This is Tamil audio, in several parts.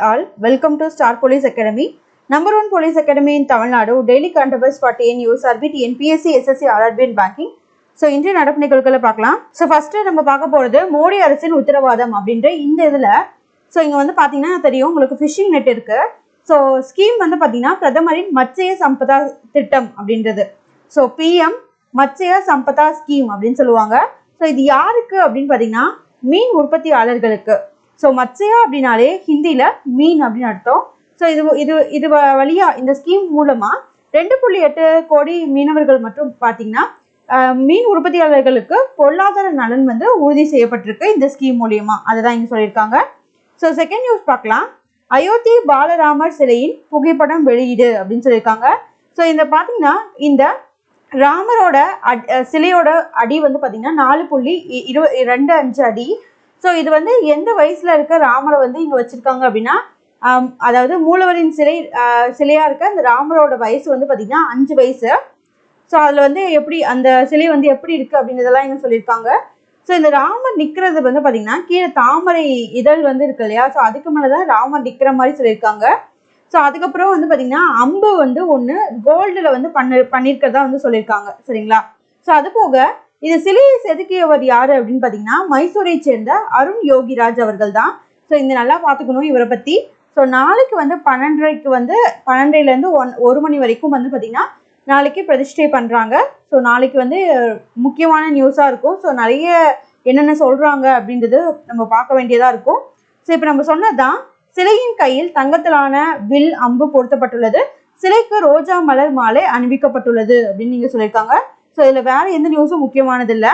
all, welcome to Star Police Academy, number one police academy in Tamil Nadu, daily current affairs for TNU, RBT, NPSC, SSC, RRB and banking. So இன்றைய நடப்பு நிகழ்வுகளை பார்க்கலாம். ஸோ ஃபர்ஸ்ட் நம்ம பார்க்க போகிறது மோடி அரசின் உத்தரவாதம் அப்படின்ற இந்த இதில். ஸோ இங்கே வந்து பார்த்தீங்கன்னா தெரியும் உங்களுக்கு ஃபிஷிங் நெட் இருக்கு. ஸோ ஸ்கீம் வந்து பார்த்தீங்கன்னா பிரதமரின் மத்ஸ்ய சம்பதா திட்டம் அப்படின்றது. So PM Matsya Sampada scheme அப்படின்னு சொல்லுவாங்க. ஸோ இது யாருக்கு அப்படின்னு பார்த்தீங்கன்னா மீன் உற்பத்தியாளர்களுக்கு. ஸோ மத்ஸ்யா அப்படின்னாலே ஹிந்தியில் மீன் அப்படின்னு அர்த்தம். ஸோ இது வழியா இந்த ஸ்கீம் மூலமா 2.8 கோடி மீனவர்கள் மற்றும் பார்த்தீங்கன்னா மீன் உற்பத்தியாளர்களுக்கு பொருளாதார நலன் வந்து உறுதி செய்யப்பட்டிருக்கு இந்த ஸ்கீம் மூலியமா. அதை தான் இங்கே சொல்லியிருக்காங்க. ஸோ செகண்ட் நியூஸ் பார்க்கலாம். அயோத்தி பாலராமர் சிலையின் புகைப்படம் வெளியீடு அப்படின்னு சொல்லியிருக்காங்க. ஸோ இந்த பார்த்தீங்கன்னா இந்த ராமரோட சிலையோட அடி வந்து பார்த்தீங்கன்னா 4.25 அடி. ஸோ இது வந்து எந்த வயசுல இருக்க ராமரை வந்து இங்கே வச்சிருக்காங்க அப்படின்னா அதாவது மூலவரின் சிலையா இருக்க அந்த ராமரோட வயசு வந்து பார்த்தீங்கன்னா 5 வயசு. ஸோ அதில் வந்து எப்படி அந்த சிலை வந்து எப்படி இருக்கு அப்படின்றதெல்லாம் இங்கே சொல்லியிருக்காங்க. ஸோ இந்த ராமர் நிற்கிறது வந்து பார்த்தீங்கன்னா கீழே தாமரை இதழ் வந்து இருக்கு இல்லையா, ஸோ அதுக்கு மேலே தான் ராமர் நிற்கிற மாதிரி சொல்லியிருக்காங்க. ஸோ அதுக்கப்புறம் வந்து பார்த்தீங்கன்னா அம்பு வந்து ஒன்று கோல்டில் வந்து பண்ணியிருக்கிறதா வந்து சொல்லியிருக்காங்க. சரிங்களா? ஸோ அது போக இது சிலையை செதுக்கியவர் யாரு அப்படின்னு பார்த்தீங்கன்னா மைசூரை சேர்ந்த அருண் யோகிராஜ் அவர்கள் தான். ஸோ இந்த நல்லா பார்த்துக்கணும் இவரை பற்றி. ஸோ நாளைக்கு வந்து 12:30 வந்து 12:00லேருந்து 1 மணி வரைக்கும் வந்து பார்த்தீங்கன்னா நாளைக்கு பிரதிஷ்டை பண்ணுறாங்க. ஸோ நாளைக்கு வந்து முக்கியமான நியூஸாக இருக்கும். ஸோ நிறைய என்னென்ன சொல்கிறாங்க அப்படின்றது நம்ம பார்க்க வேண்டியதாக இருக்கும். ஸோ இப்போ நம்ம சொன்னதான் சிலையின் கையில் தங்கத்திலான வில் அம்பு பொருத்தப்பட்டுள்ளது, சிலைக்கு ரோஜா மலர் மாலை அணிவிக்கப்பட்டுள்ளது அப்படின்னு நீங்கள் சொல்லியிருக்காங்க. ஸோ இதில் வேற எந்த நியூஸும் முக்கியமானது இல்லை.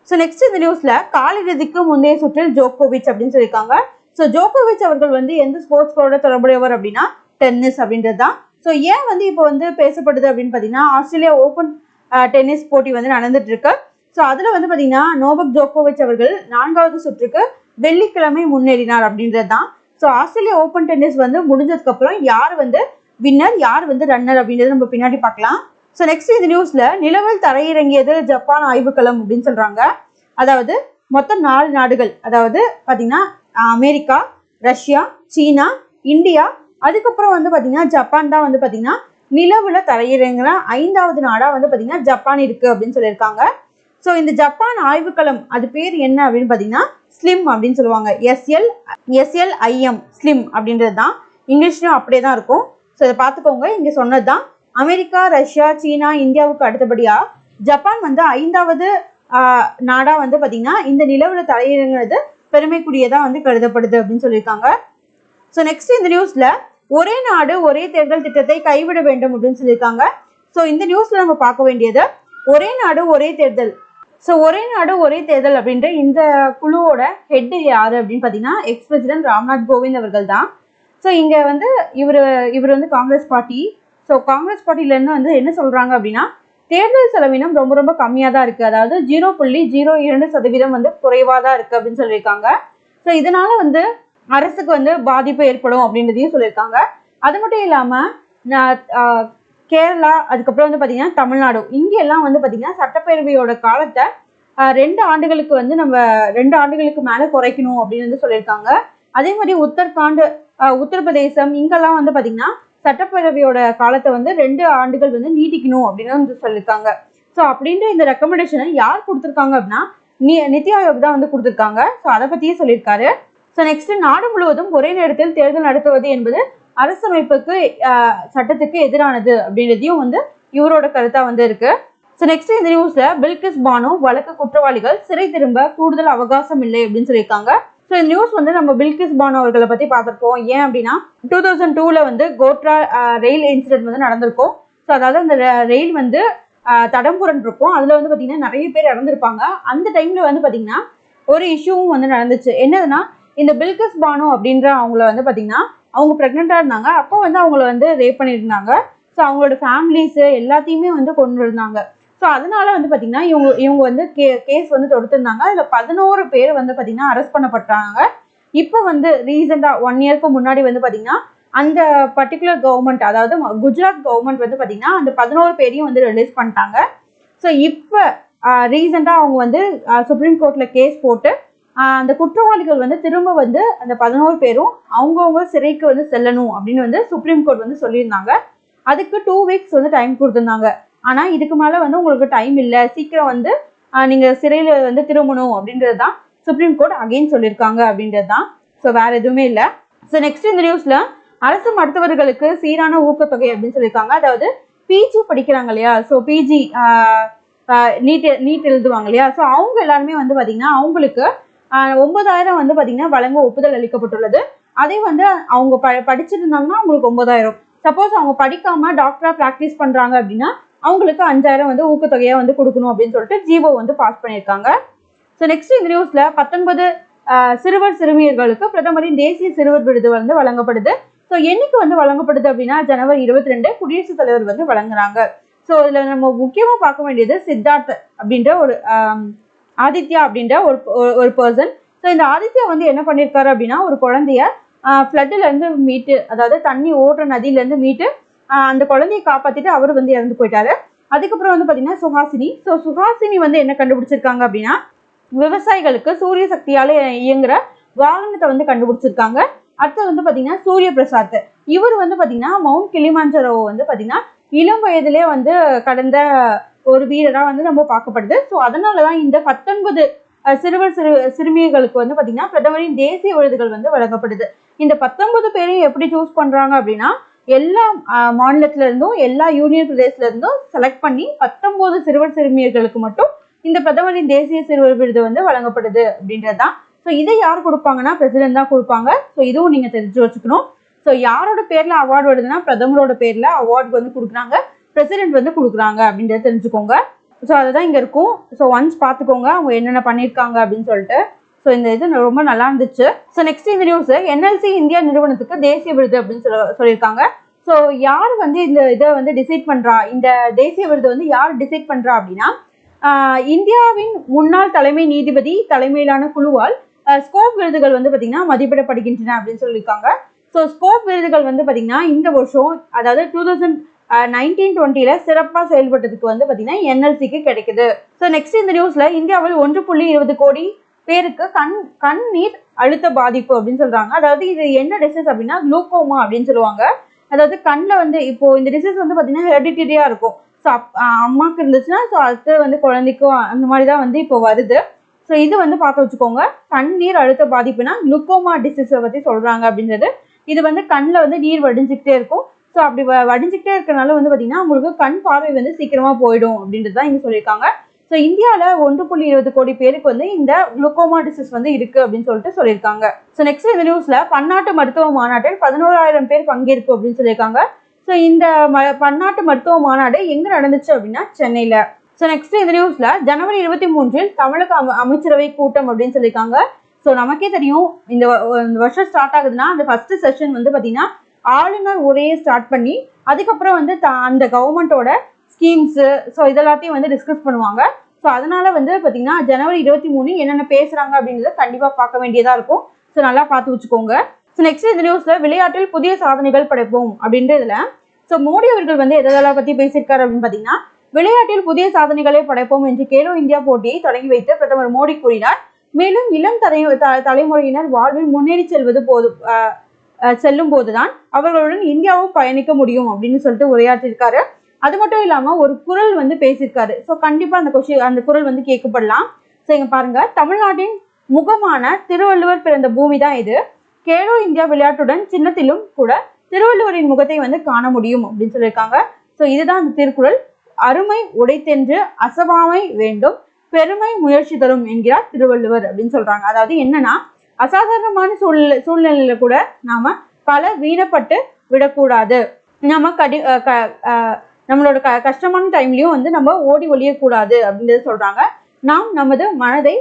ஸோ நெக்ஸ்ட் இந்த நியூஸில் காலிறுதிக்கு முந்தைய சுற்றில் ஜோகோவிச் அப்படின்னு சொல்லியிருக்காங்க. ஸோ ஜோகோவிச் அவர்கள் வந்து எந்த ஸ்போர்ட்ஸ்களோட தொடர்புடையவர் அப்படின்னா டென்னிஸ் அப்படின்றது தான். ஸோ ஏன் வந்து இப்போ வந்து பேசப்படுது அப்படின்னு பார்த்தீங்கன்னா ஆஸ்திரேலியா ஓப்பன் டென்னிஸ் போட்டி வந்து நடந்துட்டு இருக்கு. ஸோ அதில் வந்து பார்த்தீங்கன்னா நோவக் ஜோகோவிச் அவர்கள் 4வது சுற்றுக்கு வெள்ளிக்கிழமை முன்னேறினார் அப்படின்றது தான். ஸோ ஆஸ்திரேலியா ஓப்பன் டென்னிஸ் வந்து முடிஞ்சதுக்கப்புறம் யார் வந்து வின்னர் யார் வந்து ரன்னர் அப்படின்றத நம்ம பின்னாடி பார்க்கலாம். ஸோ நெக்ஸ்ட் இந்த நியூஸ்ல நிலவில் தரையிறங்கியது ஜப்பான் ஆய்வுக்களம் அப்படின்னு சொல்றாங்க. அதாவது மொத்தம் 4 நாடுகள், அதாவது பார்த்தீங்கன்னா அமெரிக்கா, ரஷ்யா, சீனா, இந்தியா, அதுக்கப்புறம் வந்து பார்த்தீங்கன்னா ஜப்பான் தான் வந்து பார்த்தீங்கன்னா நிலவுல தரையிறங்கிற 5வது நாடா வந்து பார்த்தீங்கன்னா ஜப்பான் இருக்கு அப்படின்னு சொல்லியிருக்காங்க. ஸோ இந்த ஜப்பான் ஆய்வுக்களம் அது பேர் என்ன அப்படின்னு பார்த்தீங்கன்னா ஸ்லிம் அப்படின்னு சொல்லுவாங்க. SLIM ஸ்லிம் அப்படின்றது தான். இங்கிலீஷ்லையும் அப்படியே தான் இருக்கும். ஸோ இதை பார்த்துக்கோங்க. இங்கே சொன்னது தான். அமெரிக்கா, ரஷ்யா, சீனா, இந்தியாவுக்கு அடுத்தபடியா ஜப்பான் வந்து 5வது நாடா வந்து பார்த்தீங்கன்னா இந்த நிலவுல தரையிறங்கிறது பெருமைக்குரியதா வந்து கருதப்படுது அப்படின்னு சொல்லியிருக்காங்க. ஸோ நெக்ஸ்ட் இந்த நியூஸ்ல ஒரே நாடு ஒரே தேர்தல் திட்டத்தை கைவிட வேண்டும் அப்படின்னு சொல்லியிருக்காங்க. ஸோ இந்த நியூஸ்ல நம்ம பார்க்க வேண்டியது ஒரே நாடு ஒரே தேர்தல். ஸோ ஒரே நாடு ஒரே தேர்தல் அப்படின்ற இந்த குழுவோட ஹெட் யாரு அப்படின்னு பார்த்தீங்கன்னா எக்ஸ் பிரசிடென்ட் ராம்நாத் கோவிந்த் அவர்கள் தான். ஸோ இங்கே வந்து இவர் வந்து காங்கிரஸ் பார்ட்டி. ஸோ காங்கிரஸ் பார்ட்டிலேருந்து வந்து என்ன சொல்கிறாங்க அப்படின்னா தேர்தல் செலவினம் ரொம்ப ரொம்ப கம்மியாக தான் இருக்குது, அதாவது 0.02% வந்து குறைவாக தான் இருக்குது அப்படின்னு சொல்லியிருக்காங்க. ஸோ இதனால வந்து அரசுக்கு வந்து பாதிப்பு ஏற்படும் அப்படின்றதையும் சொல்லியிருக்காங்க. அது மட்டும் இல்லாமல் கேரளா, அதுக்கப்புறம் வந்து பார்த்தீங்கன்னா தமிழ்நாடு, இங்கெல்லாம் வந்து பார்த்தீங்கன்னா சட்டப்பேரவையோட காலத்தை 2 ஆண்டுகளுக்கு வந்து நம்ம 2 ஆண்டுகளுக்கு மேலே குறைக்கணும் அப்படின்னு வந்து சொல்லியிருக்காங்க. அதே மாதிரி உத்தரப்பிரதேசம் இங்கெல்லாம் வந்து பார்த்தீங்கன்னா சட்டப்பேரவையோட காலத்தை வந்து 2 ஆண்டுகள் வந்து நீட்டிக்கணும் அப்படின்னு வந்து சொல்லியிருக்காங்க. ஸோ அப்படின்ற இந்த ரெக்கமெண்டேஷனை யார் கொடுத்துருக்காங்க அப்படின்னா நித்தி ஆயோக் தான் வந்து கொடுத்துருக்காங்க. ஸோ அதை பற்றியே சொல்லியிருக்காரு. ஸோ நெக்ஸ்ட் நாடு முழுவதும் ஒரே நேரத்தில் தேர்தல் நடத்துவது என்பது அரசமைப்புக்கு சட்டத்துக்கு எதிரானது அப்படின்றதையும் வந்து இவரோட கருத்தா வந்து இருக்கு. ஸோ நெக்ஸ்ட் இந்த நியூஸ்ல பில்கிஸ் பானு வழக்கு குற்றவாளிகள் சிறை திரும்ப கூடுதல் அவகாசம் இல்லை அப்படின்னு சொல்லியிருக்காங்க. ஸோ இந்த நியூஸ் வந்து நம்ம பில்கிஸ் பானு அவர்களை பற்றி பார்த்துருப்போம். ஏன் அப்படின்னா 2002 வந்து கோட்ரா ரயில் இன்சிடென்ட் வந்து நடந்திருக்கும். ஸோ அதாவது அந்த ரயில் வந்து தடம் புரண்டிருக்கும். அதில் வந்து பார்த்தீங்கன்னா நிறைய பேர் இறந்துருப்பாங்க. அந்த டைமில் வந்து பார்த்தீங்கன்னா ஒரு இஷ்யூவும் வந்து நடந்துச்சு. என்னதுன்னா இந்த பில்கிஸ் பானு அப்படின்ற அவங்கள வந்து பார்த்தீங்கன்னா அவங்க ப்ரெக்னெண்ட்டாக இருந்தாங்க. அப்போ வந்து அவங்கள வந்து ரேப் பண்ணியிருந்தாங்க. ஸோ அவங்களோட ஃபேமிலிஸு எல்லாத்தையுமே வந்து கொண்டு இருந்தாங்க. ஸோ அதனால வந்து பார்த்தீங்கன்னா இவங்க வந்து கேஸ் வந்து தொடுத்திருந்தாங்க. அதில் 11 பேர் வந்து பார்த்தீங்கன்னா அரெஸ்ட் பண்ணப்பட்டாங்க. இப்போ வந்து ரீசெண்டாக 1 இயர்க்கு முன்னாடி வந்து பார்த்தீங்கன்னா அந்த பர்டிகுலர் கவர்மெண்ட், அதாவது குஜராத் கவர்மெண்ட் வந்து பார்த்தீங்கன்னா அந்த 11 பேரையும் வந்து ரிலீஸ் பண்ணிட்டாங்க. ஸோ இப்போ ரீசெண்டாக அவங்க வந்து சுப்ரீம் கோர்ட்டில் கேஸ் போட்டு அந்த குற்றவாளிகள் வந்து திரும்ப வந்து அந்த 11 பேரும் அவங்கவுங்க சிறைக்கு வந்து செல்லணும் அப்படின்னு வந்து சுப்ரீம் கோர்ட் வந்து சொல்லியிருந்தாங்க. அதுக்கு 2 வீக்ஸ் வந்து டைம் கொடுத்துருந்தாங்க. ஆனா இதுக்கு மேல வந்து உங்களுக்கு டைம் இல்லை, சீக்கிரம் வந்து நீங்க சிறையில வந்து திரும்பணும் அப்படின்றது தான் சுப்ரீம் கோர்ட் அகைன் சொல்லியிருக்காங்க அப்படின்றது தான். ஸோ வேற எதுவுமே இல்லை. ஸோ நெக்ஸ்ட் இந்த நியூஸ்ல அரசு மருத்துவர்களுக்கு சீரான ஊக்கத்தொகை அப்படின்னு சொல்லியிருக்காங்க. அதாவது பிஜி படிக்கிறாங்க இல்லையா, ஸோ பிஜி நீட் எழுதுவாங்க இல்லையா, ஸோ அவங்க எல்லாருமே வந்து பார்த்தீங்கன்னா அவங்களுக்கு 9,000 வந்து பார்த்தீங்கன்னா வழங்க ஒப்புதல் அளிக்கப்பட்டுள்ளது. அதே வந்து அவங்க படிச்சிருந்தாங்கன்னா அவங்களுக்கு 9,000. சப்போஸ் அவங்க படிக்காம டாக்டரா ப்ராக்டிஸ் பண்றாங்க அப்படின்னா அவங்களுக்கு 5,000 வந்து ஊக்கத்தொகையா வந்து கொடுக்கணும் அப்படின்னு சொல்லிட்டு ஜிஓ வந்து பாஸ் பண்ணியிருக்காங்க. ஸோ நெக்ஸ்ட் இந்த நியூஸ்ல 19 சிறுவர் சிறுமியர்களுக்கு பிரதமரின் தேசிய சிறுவர் விருது வந்து வழங்கப்படுது. ஸோ என்னைக்கு வந்து வழங்கப்படுது அப்படின்னா ஜனவரி 22 குடியரசுத் தலைவர் வந்து வழங்குறாங்க. ஸோ இதுல நம்ம முக்கியமா பார்க்க வேண்டியது சித்தார்த் அப்படின்ற ஒரு ஆதித்யா அப்படின்ற ஒரு பர்சன். ஸோ இந்த ஆதித்யா வந்து என்ன பண்ணியிருக்காரு அப்படின்னா ஒரு குழந்தைய ஃப்ளட்ல இருந்து மீட்டு, அதாவது தண்ணி ஓடுற நதியில இருந்து மீட்டு அந்த குழந்தைய காப்பாத்திட்டு அவர் வந்து இறந்து போயிட்டாரு. அதுக்கப்புறம் வந்து பாத்தீங்கன்னா சுஹாசினி. ஸோ சுஹாசினி வந்து என்ன கண்டுபிடிச்சிருக்காங்க அப்படின்னா விவசாயிகளுக்கு சூரிய சக்தியால இயங்குற வாகனத்தை வந்து கண்டுபிடிச்சிருக்காங்க. அடுத்து வந்து பாத்தீங்கன்னா சூரிய பிரசாத், இவர் வந்து பாத்தீங்கன்னா மவுண்ட் கிளிமாஞ்சரோ வந்து பாத்தீங்கன்னா இளம் வயதிலே வந்து கடந்த ஒரு வீரரா வந்து நம்ம பார்க்கப்படுது. ஸோ அதனாலதான் இந்த 19 சிறுவர் சிறுமியர்களுக்கு வந்து பாத்தீங்கன்னா பிரதமரின் தேசிய விருதுகள் வந்து வழங்கப்படுது. இந்த 19 பேரையும் எப்படி சூஸ் பண்றாங்க அப்படின்னா எல்லா மாநிலத்தில இருந்தும் எல்லா யூனியன் பிரதேசல இருந்தும் செலக்ட் பண்ணி 19 சிறுவர் சிறுமியர்களுக்கு மட்டும் இந்த பிரதமரின் தேசிய சிறுவர் விருது வந்து வழங்கப்படுது அப்படின்றதுதான். ஸோ இதை யார் கொடுப்பாங்கன்னா பிரசிடென்ட் தான் கொடுப்பாங்க. ஸோ இதுவும் நீங்க தெரிஞ்சு வச்சுக்கணும். ஸோ யாரோட பேர்ல அவார்டு வருதுன்னா பிரதமரோட பேர்ல அவார்டு வந்து கொடுக்குறாங்க, பிரசிடென்ட் வந்து கொடுக்குறாங்க அப்படின்றத தெரிஞ்சுக்கோங்க. ஸோ அதுதான் இங்க இருக்கும். ஸோ ஒன்ஸ் பார்த்துக்கோங்க அவங்க என்னென்ன பண்ணியிருக்காங்க அப்படின்னு சொல்லிட்டு. ஸோ இந்த இது ரொம்ப நல்லா இருந்துச்சு. ஸோ நெக்ஸ்ட் இந்த நியூஸ் என்எல்சி இந்தியா நிறுவனத்துக்கு தேசிய விருது அப்படின்னு சொல்லியிருக்காங்க. ஸோ யார் வந்து இந்த இதை வந்து டிசைட் பண்றா, இந்த தேசிய விருது வந்து யார் டிசைட் பண்றா அப்படின்னா இந்தியாவின் முன்னாள் தலைமை நீதிபதி தலைமையிலான குழுவால் ஸ்கோப் விருதுகள் வந்து பாத்தீங்கன்னா மதிப்பிடப்படுகின்றன அப்படின்னு சொல்லியிருக்காங்க. ஸோ ஸ்கோப் விருதுகள் வந்து பாத்தீங்கன்னா இந்த வருஷம் அதாவது 2019-20 சிறப்பா செயல்பட்டதுக்கு வந்து பாத்தீங்கன்னா என்எல்சிக்கு கிடைக்குது. ஸோ நெக்ஸ்ட் இந்த நியூஸ்ல இந்தியாவில் 1.20 கோடி பேருக்கு கண்ணீர் அழுத்த பாதிப்பு அப்படின்னு சொல்றாங்க. அதாவது இது என்ன டிசீஸ் அப்படின்னா குளூக்கோமா அப்படின்னு சொல்லுவாங்க. அதாவது கண்ணில் வந்து இப்போ இந்த டிசீஸ் வந்து பாத்தீங்கன்னா ஹெரிடிட்டரியா இருக்கும். ஸோ அம்மாவுக்கு இருந்துச்சுன்னா ஸோ அடுத்து வந்து குழந்தைக்கும் அந்த மாதிரி தான் வந்து இப்போ வருது. ஸோ இது வந்து பார்த்து வச்சுக்கோங்க. கண்ணீர் அழுத்த பாதிப்புனா குளுக்கோமா டிசீஸை பற்றி சொல்கிறாங்க அப்படின்றது. இது வந்து கண்ணில் வந்து நீர் வடிஞ்சிக்கிட்டே இருக்கும். ஸோ அப்படி வடிஞ்சிக்கிட்டே இருக்கிறனால வந்து பார்த்தீங்கன்னா உங்களுக்கு கண் பார்வை வந்து சீக்கிரமாக போயிடும் அப்படின்றது தான் இங்கே சொல்லியிருக்காங்க. ஸோ இந்தியாவில் 1.20 கோடி பேருக்கு வந்து இந்த குளுக்கோமா டிசீஸ் வந்து இருக்குது அப்படின்னு சொல்லிட்டு சொல்லியிருக்காங்க. ஸோ நெக்ஸ்ட் இந்த நியூஸில் பன்னாட்டு மருத்துவ மாநாட்டில் 11,000 பேர் பங்கேற்பு அப்படின்னு சொல்லியிருக்காங்க. ஸோ இந்த பன்னாட்டு மருத்துவ மாநாடு எங்கே நடந்துச்சு அப்படின்னா சென்னையில். ஸோ நெக்ஸ்ட் இந்த நியூஸ்ல ஜனவரி 23 தமிழக அமைச்சரவை கூட்டம் அப்படின்னு சொல்லியிருக்காங்க. ஸோ நமக்கே தெரியும் இந்த வருஷம் ஸ்டார்ட் ஆகுதுன்னா அந்த ஃபர்ஸ்ட் செஷன் வந்து பார்த்தீங்கன்னா ஆளுநர் உரையை ஸ்டார்ட் பண்ணி அதுக்கப்புறம் வந்து அந்த கவர்மெண்டோட ஸ்கீம்ஸ் ஸோ இதெல்லாத்தையும் வந்து டிஸ்கஸ் பண்ணுவாங்க. ஸோ அதனால வந்து பார்த்தீங்கன்னா ஜனவரி 23 என்னென்ன பேசுறாங்க அப்படின்றத கண்டிப்பாக பார்க்க வேண்டியதாக இருக்கும். ஸோ நல்லா பார்த்து வச்சுக்கோங்க. ஸோ நெக்ஸ்ட் இந்த நியூஸ்ல விளையாட்டில் புதிய சாதனைகள் படைப்போம் அப்படின்றதுல ஸோ மோடி அவர்கள் வந்து எதெல்லாம் பற்றி பேசியிருக்காரு அப்படின்னு பார்த்தீங்கன்னா விளையாட்டில் புதிய சாதனைகளை படைப்போம் என்று கேலோ இந்தியா போட்டியை தொடங்கி வைத்து பிரதமர் மோடி கூறினார். மேலும் இளம் தலைமுறையினர் வாழ்வில் முன்னேறி செல்லும் போதுதான் அவர்களுடன் இந்தியாவும் பயணிக்க முடியும் அப்படின்னு சொல்லிட்டு உரையாற்றிருக்காரு. அது மட்டும் இல்லாம ஒரு குரல் வந்து பேசியிருக்காரு. ஸோ கண்டிப்பா அந்த குரல் வந்து கேட்கப்படலாம். ஸோ இங்க பாருங்க, தமிழ்நாட்டின் முகமான திருவள்ளுவர் பிறந்த பூமி தான் இது. கேலோ இந்தியா விளையாட்டுடன் சின்னத்திலும் கூட திருவள்ளுவரின் முகத்தை வந்து காண முடியும் அப்படின்னு சொல்லியிருக்காங்க. ஸோ இதுதான் அந்த திருக்குறள். அருமை உடைத்தென்று அசவாமை வேண்டும், பெருமை முயற்சி தரும் என்கிறார் திருவள்ளுவர் அப்படின்னு சொல்றாங்க. அதாவது என்னன்னா அசாதாரணமான சூழ்நிலையில கூட நாம பல வீணப்பட்டு விடக்கூடாது. நம்ம நம்மளோட கஷ்டமான டைம்லயும் வந்து நம்ம ஓடி ஒழியக்கூடாது அப்படின்றத சொல்றாங்க. நாம் நமது மனதை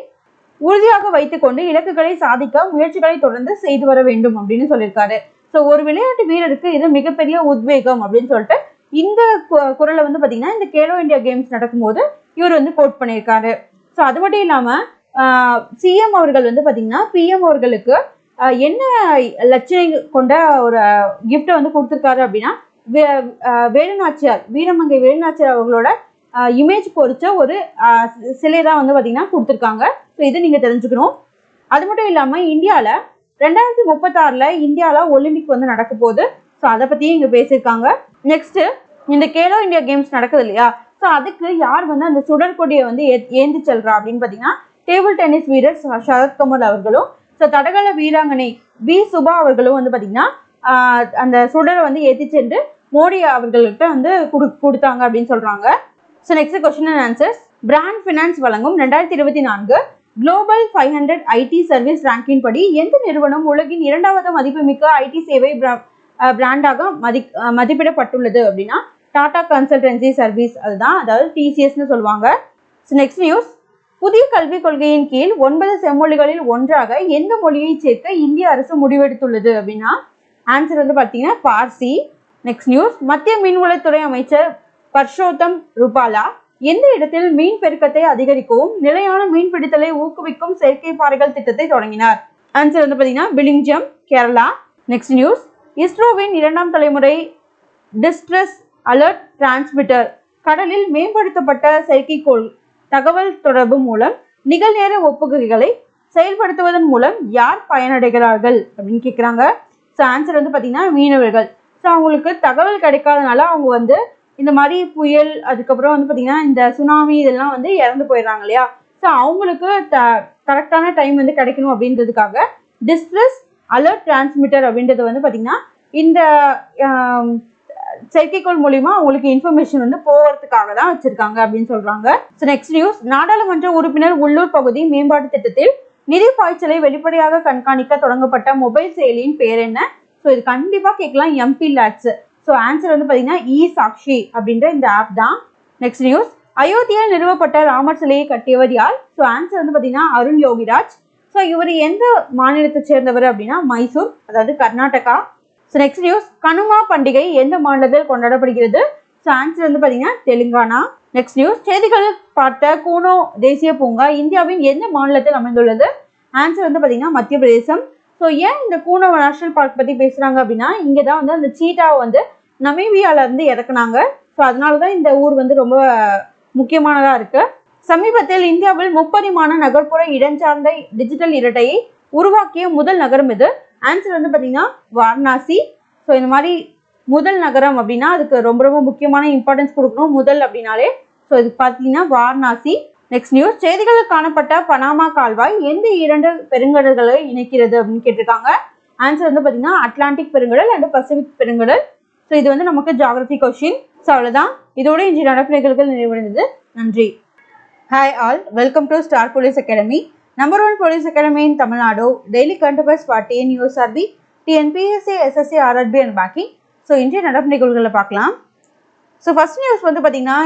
உறுதியாக வைத்துக்கொண்டு இலக்குகளை சாதிக்க முயற்சிகளை தொடர்ந்து செய்து வர வேண்டும் அப்படின்னு சொல்லியிருக்காரு. ஸோ ஒரு விளையாட்டு வீரருக்கு இது மிகப்பெரிய உத்வேகம் அப்படின்னு சொல்லிட்டு இந்த குரலை வந்து பாத்தீங்கன்னா இந்த கேலோ இந்தியா கேம்ஸ் நடக்கும்போது இவர் வந்து கோட் பண்ணியிருக்காரு. ஸோ அது மட்டும் இல்லாம சிஎம் அவர்கள் வந்து பாத்தீங்கன்னா பிஎம் அவர்களுக்கு என்ன லட்சணை கொண்ட ஒரு கிஃப்டை வந்து கொடுத்துருக்காரு அப்படின்னா வேலுநாச்சியார், வீரமங்கை வேலுநாச்சியார் அவர்களோட இமேஜ் பொறிச்ச ஒரு சிலை தான் வந்து பாத்தீங்கன்னா கொடுத்துருக்காங்க. ஸோ இது நீங்க தெரிஞ்சுக்கணும். அது மட்டும் இல்லாம இந்தியால 2036 இந்தியால ஒலிம்பிக் வந்து நடக்க போகுது. ஸோ அதை பத்தியும் இங்க பேசியிருக்காங்க. நெக்ஸ்ட் இந்த கேலோ இந்தியா கேம்ஸ் நடக்குது இல்லையா, ஸோ அதுக்கு யார் வந்து அந்த சுடற்கொடியை வந்து ஏந்தி செல்றா அப்படின்னு பாத்தீங்கன்னா டேபிள் டென்னிஸ் வீரர் சரத்கமல் அவர்களும், ஸோ தடகள வீராங்கனை வி சுபா அவர்களும் வந்து பாத்தீங்கன்னா அந்த சுடரை வந்து ஏற்றி சென்று மோடி அவர்கள்கிட்ட வந்து கொடுத்தாங்க அப்படின்னு சொல்றாங்க. So next question and answers. Brand finance வழங்கும் 2024 குளோபல் 500 ஐடி சர்வீஸ் ரேங்கிங் படி எந்த நிறுவனம் உலகின் 2வது மதிப்புமிக்க ஐடி சேவை பிராண்டாக மதிப்பிடப்பட்டுள்ளது அப்படின்னா டாடா கன்சல்டன்சி சர்வீஸ், அதுதான், அதாவது டிசிஎஸ்ன்னு சொல்லுவாங்க. So next news. புதிய கல்விக் கொள்கையின் கீழ் 9 செம்மொழிகளில் ஒன்றாக எந்த மொழியை சேர்க்க இந்திய அரசு முடிவெடுத்துள்ளது அப்படின்னா ஆன்சர் வந்து பார்த்தீங்கன்னா பார்சி. Next news. மத்திய மீன்வளத்துறை அமைச்சர் பர்ஷோத்தம் ரூபாலா எந்த இடத்தில் மீன் பெருக்கத்தை அதிகரிக்கவும் நிலையான மீன் பிடித்தலை ஊக்குவிக்கும் செயற்கை பாறைகள் திட்டத்தை தொடங்கினார்? ஆன்சர் வந்து பார்த்தீங்கன்னா பிலிங்ஜம், கேரளா. Next news. இஸ்ரோவின் 2ஆம் தலைமுறை டிஸ்ட்ரெஸ் அலர்ட் டிரான்ஸ்மிட்டர் கடலில் மேம்படுத்தப்பட்ட செயற்கைக்கோள் தகவல் தொடர்பு மூலம் நிகழ்நேர ஒப்புகைகளை செயல்படுத்துவதன் மூலம் யார் பயனடைகிறார்கள் அப்படின்னு கேட்குறாங்க. ஸோ ஆன்சர் வந்து பார்த்தீங்கன்னா மீனவர்கள். ஸோ அவங்களுக்கு தகவல் கிடைக்காதனால அவங்க வந்து இந்த மாதிரி புயல், அதுக்கப்புறம் வந்து பார்த்தீங்கன்னா இந்த சுனாமி இதெல்லாம் வந்து இறந்து போயிடுறாங்க இல்லையா. ஸோ அவங்களுக்கு கரெக்டான டைம் வந்து கிடைக்கணும் அப்படின்றதுக்காக டிஸ்ட்ரெஸ் அலர்ட் டிரான்ஸ்மிட்டர் அப்படின்றது வந்து பார்த்தீங்கன்னா இந்த செயற்கைக்கோள் மூலியமா அவங்களுக்கு இன்ஃபர்மேஷன் வந்து போகிறதுக்காக தான் வச்சிருக்காங்க அப்படின்னு சொல்றாங்க. So next news. நாடாளுமன்ற உறுப்பினர் உள்ளூர் பகுதி மேம்பாட்டு திட்டத்தில் நிதி பாய்ச்சலை வெளிப்படையாக கண்காணிக்க தொடங்கப்பட்ட மொபைல் செயலியின் பேர் என்ன? ஸோ இது கண்டிப்பா கேட்கலாம், எம்பி லேட்ஸ். ஸோ ஆன்சர் வந்து பார்த்தீங்கன்னா இ சாக்ஷி அப்படின்ற இந்த ஆப் தான். Next news. அயோத்தியில் நிறுவப்பட்ட ராமர் சிலையை கட்டியவர் யார்? ஸோ ஆன்சர் வந்து பார்த்தீங்கன்னா அருண் யோகிராஜ். ஸோ இவர் எந்த மாநிலத்தை சேர்ந்தவர் அப்படின்னா மைசூர், அதாவது Karnataka. So next news. Kanuma பண்டிகை எந்த மாநிலத்தில் கொண்டாடப்படுகிறது? ஸோ ஆன்சர் வந்து பார்த்தீங்கன்னா தெலுங்கானா. Next news. செய்திகள் பார்த்த கூனோ தேசிய பூங்கா இந்தியாவின் எந்த மாநிலத்தில் அமைந்துள்ளது? ஆன்சர் வந்து பார்த்தீங்கன்னா மத்திய பிரதேசம். ஸோ ஏன் இந்த கூனோ நேஷனல் பார்க் பற்றி பேசுகிறாங்க அப்படின்னா இங்கே தான் வந்து அந்த சீட்டாவை வந்து நமீபியால இருந்து இறக்குனாங்க. ஸோ அதனால தான் இந்த ஊர் வந்து ரொம்ப முக்கியமானதாக இருக்கு. சமீபத்தில் இந்தியாவில் முப்பரிமாண நகர்ப்புற இடஞ்சார்ந்த டிஜிட்டல் இரட்டையை உருவாக்கிய முதல் நகரம் இது. ஆன்சர் வந்து பார்த்தீங்கன்னா வாரணாசி. ஸோ இந்த மாதிரி முதல் நகரம் அப்படின்னா அதுக்கு ரொம்ப ரொம்ப முக்கியமான இம்பார்ட்டன்ஸ் கொடுக்கணும் முதல் அப்படின்னாலே. ஸோ இதுக்கு பார்த்தீங்கன்னா வாரணாசி. Next news. செய்திகளில் காணப்பட்ட பனாமா கால்வாய் எந்த 2 பெருங்கடல்களை இணைக்கிறது அப்படின்னு கேட்டிருக்காங்க. ஆன்சர் வந்து பார்த்தீங்கன்னா அட்லாண்டிக் பெருங்கடல் அண்ட் பசிபிக் பெருங்கடல். ஸோ இது வந்து நமக்கு ஜியாகிரபி கொஸ்டின். ஸோ அவ்வளோதான், இதோட இன்றைய நடப்பு நிகழ்வுகள் நிறைவடைந்தது. நன்றி. Hi all, welcome to star police academy, number 1 police academy in Tamil Nadu. Daily current affairs for TN USRB, TNPSC, SSC, RRB and banking. So இன்றைய நடப்பு நிகழ்வுகளை பார்க்கலாம். ஸோ ஃபர்ஸ்ட் நியூஸ் வந்து பார்த்தீங்கன்னா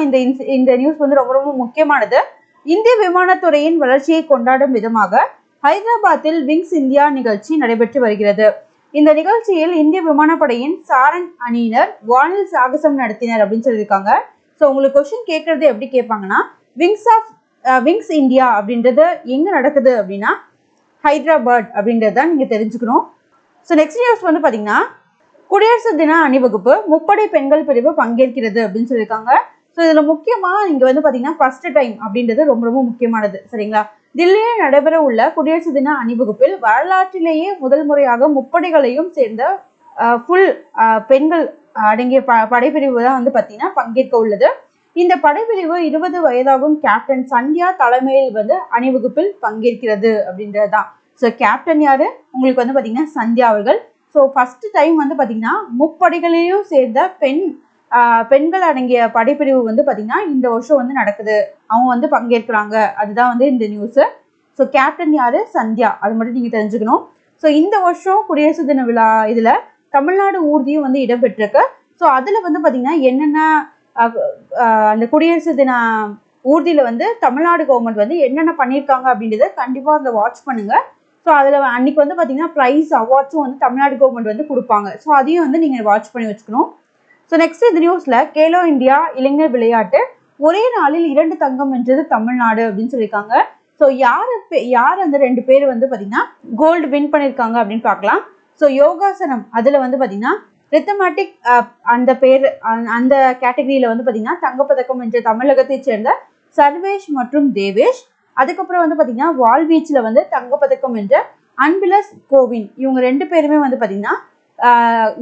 இந்த நியூஸ் வந்து ரொம்ப ரொம்ப முக்கியமானது. இந்திய விமானத்துறையின் வளர்ச்சியை கொண்டாடும் விதமாக ஹைதராபாத்தில் விங்ஸ் இந்தியா நிகழ்ச்சி நடைபெற்று வருகிறது. இந்த நிகழ்ச்சியில் இந்திய விமானப்படையின் சாரங் அணியினர் வானில் சாகசம் நடத்தினர் அப்படின்னு சொல்லியிருக்காங்க. ஸோ உங்களுக்கு கொஸ்டின் கேட்கறது எப்படி கேட்பாங்கன்னா விங்ஸ் இந்தியா அப்படின்றது எங்க நடக்குது அப்படின்னா ஹைதராபாத் அப்படின்றது தான் நீங்க தெரிஞ்சுக்கணும். ஸோ நெக்ஸ்ட் நியூஸ் வந்து பார்த்தீங்கன்னா குடியரசு தின அணிவகுப்பு முப்படை பெண்கள் பிரிவு பங்கேற்கிறது அப்படின்னு சொல்லியிருக்காங்க. ஸோ இதுல முக்கியமா இங்க வந்து பார்த்தீங்கன்னா ஃபர்ஸ்ட் டைம் அப்படின்றது ரொம்ப ரொம்ப முக்கியமானது. சரிங்களா? தில்லியில் நடைபெற உள்ள குடியரசு தின அணிவகுப்பில் வரலாற்றிலேயே முதல் முறையாக முப்படைகளையும் சேர்ந்த ஃபுல் பெண்கள் அடங்கிய படைப்பிரிவு தான் வந்து பார்த்தீங்கன்னா பங்கேற்க உள்ளது. இந்த படைப்பிரிவு 20 வயதாகும் கேப்டன் சந்தியா தலைமையில் வந்து அணிவகுப்பில் பங்கேற்கிறது அப்படின்றது தான். ஸோ கேப்டன் யாரு? உங்களுக்கு வந்து பார்த்தீங்கன்னா சந்தியா அவர்கள். ஸோ ஃபர்ஸ்ட் டைம் வந்து பார்த்தீங்கன்னா முப்படைகளையும் சேர்ந்த பெண்கள் அடங்கிய படைப்பிரிவு வந்து பார்த்தீங்கன்னா இந்த வருஷம் வந்து நடக்குது, அவங்க வந்து பங்கேற்கிறாங்க. அதுதான் வந்து இந்த நியூஸ். ஸோ கேப்டன் யாரு? சந்தியா. அது மட்டும் நீங்க தெரிஞ்சுக்கணும். ஸோ இந்த வருஷம் குடியரசு தின விழா இதுல தமிழ்நாடு ஊர்தியும் வந்து இடம்பெற்றிருக்கு. ஸோ அதுல வந்து பார்த்தீங்கன்னா என்னென்ன அந்த குடியரசு தின ஊர்தியில வந்து தமிழ்நாடு கவர்மெண்ட் வந்து என்னென்ன பண்ணியிருக்காங்க அப்படின்றத கண்டிப்பா அதை வாட்ச் பண்ணுங்க. ஸோ அதில் அன்னைக்கு வந்து பார்த்தீங்கன்னா ப்ரைஸ் அவார்ட்ஸும் வந்து தமிழ்நாடு கவர்மெண்ட் வந்து கொடுப்பாங்க. ஸோ அதையும் வந்து நீங்கள் வாட்ச் பண்ணி வச்சுக்கணும். ஸோ நெக்ஸ்ட் இந்த நியூஸில் கேலோ இந்தியா இளைஞர் விளையாட்டு ஒரே நாளில் 2 தங்கம் வென்றது தமிழ்நாடு அப்படின்னு சொல்லியிருக்காங்க. ஸோ யார் அந்த 2 பேர் வந்து பார்த்தீங்கன்னா கோல்டு வின் பண்ணியிருக்காங்க அப்படின்னு பார்க்கலாம். ஸோ யோகாசனம் அதில் வந்து பார்த்தீங்கன்னா ரித்தமேட்டிக் அந்த பேர் அந்த கேட்டகரியில் வந்து பார்த்தீங்கன்னா தங்கப்பதக்கம் வென்ற தமிழகத்தை சேர்ந்த சர்வேஷ் மற்றும் தேவேஷ். அதுக்கப்புறம் வந்து பார்த்தீங்கன்னா வால்வீச்சில் வந்து தங்கப்பதக்கம் வென்ற அன்பிலஸ் கோவின், இவங்க 2 பேருமே வந்து பார்த்தீங்கன்னா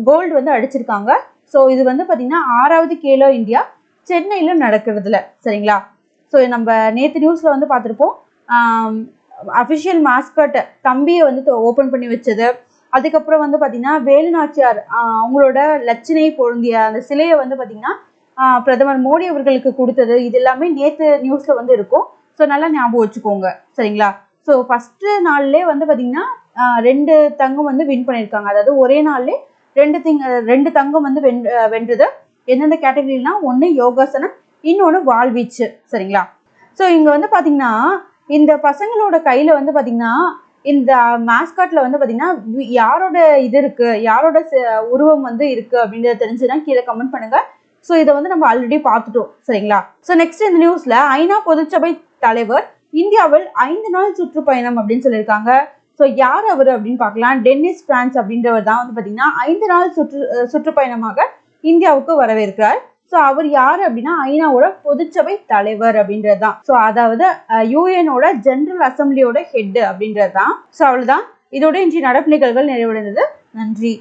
கோல்டு வந்து அடிச்சிருக்காங்க. ஸோ இது வந்து பார்த்தீங்கன்னா 6வது கேலோ இந்தியா சென்னையில் நடக்கிறதுல, சரிங்களா. ஸோ நம்ம நேற்று நியூஸில் வந்து பார்த்துருப்போம், அஃபிஷியல் மாஸ்கட் தம்பியை வந்து ஓப்பன் பண்ணி வச்சது. அதுக்கப்புறம் வந்து பார்த்தீங்கன்னா வேலு நாச்சியார் அவங்களோட லட்சணை பொருந்திய அந்த சிலையை வந்து பார்த்தீங்கன்னா பிரதமர் மோடி அவர்களுக்கு கொடுத்தது. இது எல்லாமே நேற்று நியூஸில் வந்து இருக்கும். ஸோ நல்லா ஞாபகம் வச்சுக்கோங்க, சரிங்களா. ஸோ ஃபஸ்ட்டு நாள்லேயே வந்து பார்த்தீங்கன்னா 2 தங்கம் வந்து வின் பண்ணியிருக்காங்க. அதாவது ஒரே நாள்லேயே 2 தங்கம் வந்து வென்றது. எந்தெந்த கேட்டகரினா, ஒன்று யோகாசனம், இன்னொன்று வாள்வீச்சு, சரிங்களா. ஸோ இங்கே வந்து பார்த்தீங்கன்னா இந்த பசங்களோட கையில் வந்து பார்த்தீங்கன்னா இந்த மாஸ்காட்டில் வந்து பார்த்தீங்கன்னா யாரோட இது இருக்குது, யாரோட உருவம் வந்து இருக்குது அப்படின்றத தெரிஞ்சுன்னா கீழே கமெண்ட் பண்ணுங்கள். ஸோ இதை வந்து நம்ம ஆல்ரெடி பார்த்துட்டோம், சரிங்களா. ஸோ நெக்ஸ்ட் இந்த நியூஸில் ஐநா பொதுச்சபை தலைவர் இந்தியாவில் 5 நாள் சுற்றுப்பயணம் அப்படின்னு சொல்லியிருக்காங்க. ஸோ யார் அவர் அப்படின்னு பார்க்கலாம். டென்னிஸ் பிரான்ஸ் அப்படின்றவர் தான் வந்து பார்த்தீங்கன்னா 5 நாள் சுற்றுப்பயணமாக இந்தியாவுக்கு வரவேற்கிறார். ஸோ அவர் யார் அப்படின்னா ஐநாவோட பொதுச்சபை தலைவர் அப்படின்றது தான். ஸோ அதாவது யூஎனோட ஜெனரல் அசம்பிளியோட ஹெட் அப்படின்றது தான். ஸோ அவ்வளோதான், இதோட இன்றைய நடப்பு நிகழ்வுகள் நிறைவடைந்தது. நன்றி.